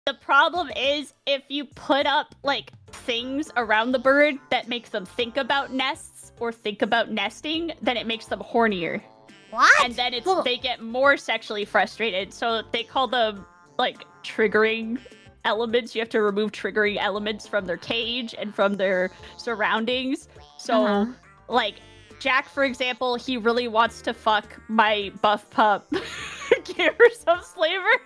The problem is if you put up like things around the bird that makes them think about nests or think about nesting, then it makes them hornier. What? And then they get more sexually frustrated. So they call them like triggering elements. You have to remove triggering elements from their cage and from their surroundings. So like Jack, for example, he really wants to fuck my buff pup Gamers of Slaver.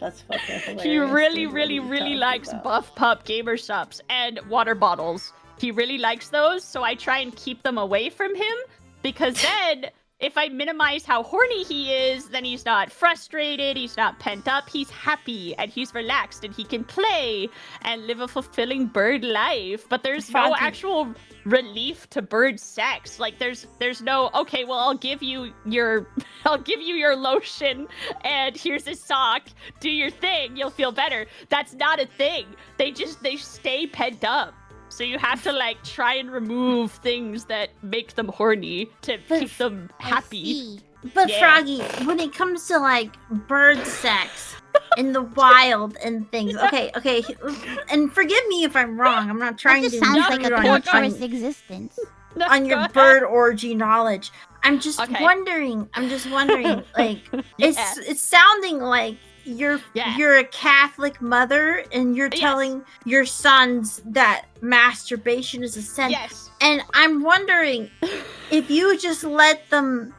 That's fucking hilarious. He really likes buff pup gamer subs and water bottles. He really likes those, so I try and keep them away from him, because then if I minimize how horny he is, then he's not frustrated, he's not pent up, he's happy and he's relaxed and he can play and live a fulfilling bird life. But there's no actual relief to bird sex. Like there's no, okay, well I'll give you your lotion and here's a sock, do your thing, you'll feel better. That's not a thing. They stay pent up. So you have to like try and remove things that make them horny to keep them happy. But Froggy, when it comes to like bird sex in the wild and things, okay, and forgive me if I'm wrong. I'm not trying to sounds like a torturous existence. On your bird orgy knowledge. I'm just wondering, like it's sounding like you're a Catholic mother and you're telling your sons that masturbation is a sin. Yes. And I'm wondering if you just let them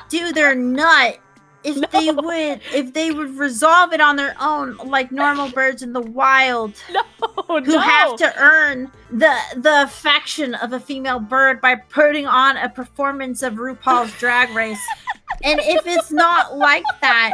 do their nut, if they would resolve it on their own like normal birds in the wild who have to earn the affection of a female bird by putting on a performance of RuPaul's Drag Race. And if it's not like that,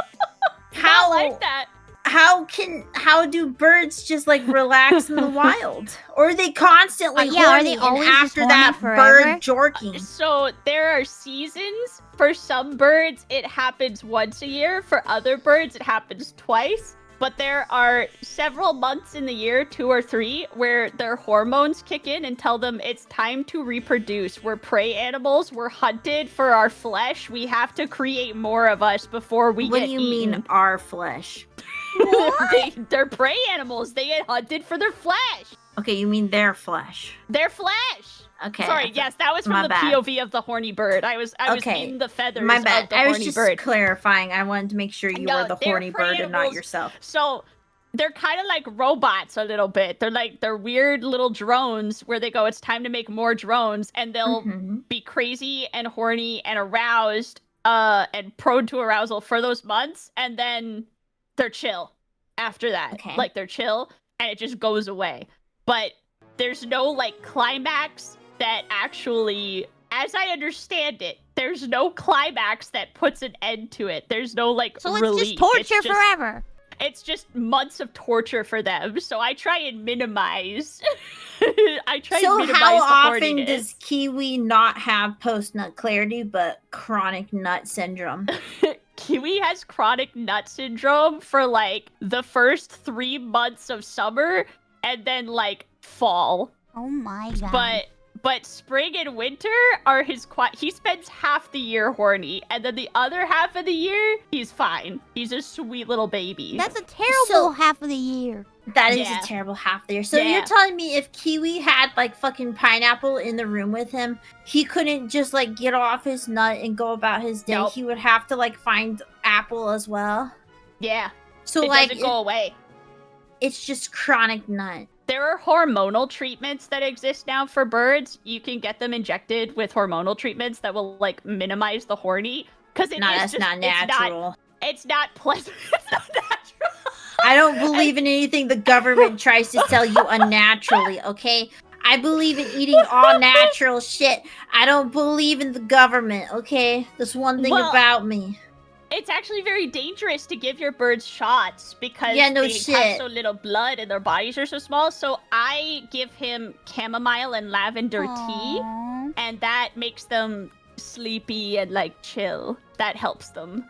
how do birds just like relax in the wild? Or are they constantly horny are they always after that bird jorking? So there are seasons. For some birds, it happens once a year. For other birds, it happens twice. But there are several months in the year, 2 or 3, where their hormones kick in and tell them it's time to reproduce. We're prey animals. We're hunted for our flesh. We have to create more of us before we get eaten. What do you mean, our flesh? They're prey animals. They get hunted for their flesh. Okay, you mean their flesh. Their flesh. Okay. Sorry, yes, that was from the POV of the horny bird. I was in the feathers of the horny bird. I was just clarifying. I wanted to make sure you were the horny bird and not yourself. So they're kind of like robots a little bit. They're weird little drones where they go, it's time to make more drones, and they'll be crazy and horny and aroused and prone to arousal for those months, and then they're chill after that. Okay. Like they're chill and it just goes away. But there's no like climax that actually, as I understand it, there's no climax that puts an end to it. There's no like so relief. It's just torture forever. It's just months of torture for them. So I try and minimize. So how often does Kiwi not have post-nut clarity but chronic nut syndrome? Kiwi has chronic nut syndrome for like the first 3 months of summer and then like fall. Oh my god. But spring and winter are he spends half the year horny, and then the other half of the year he's fine. He's a sweet little baby. That's a terrible half of the year. That is a terrible half of the year. So you're telling me if Kiwi had like fucking pineapple in the room with him, he couldn't just like get off his nut and go about his day. Nope. He would have to like find apple as well. Yeah. So it doesn't go away. It's just chronic nut. There are hormonal treatments that exist now for birds. You can get them injected with hormonal treatments that will like minimize the horny, because that's not natural. It's not pleasant. It's not natural. I don't believe in anything the government tries to sell you unnaturally, okay? I believe in eating all natural shit. I don't believe in the government, okay? That's one thing about me. It's actually very dangerous to give your birds shots because they have so little blood and their bodies are so small. So I give him chamomile and lavender tea, and that makes them sleepy and like chill. That helps them.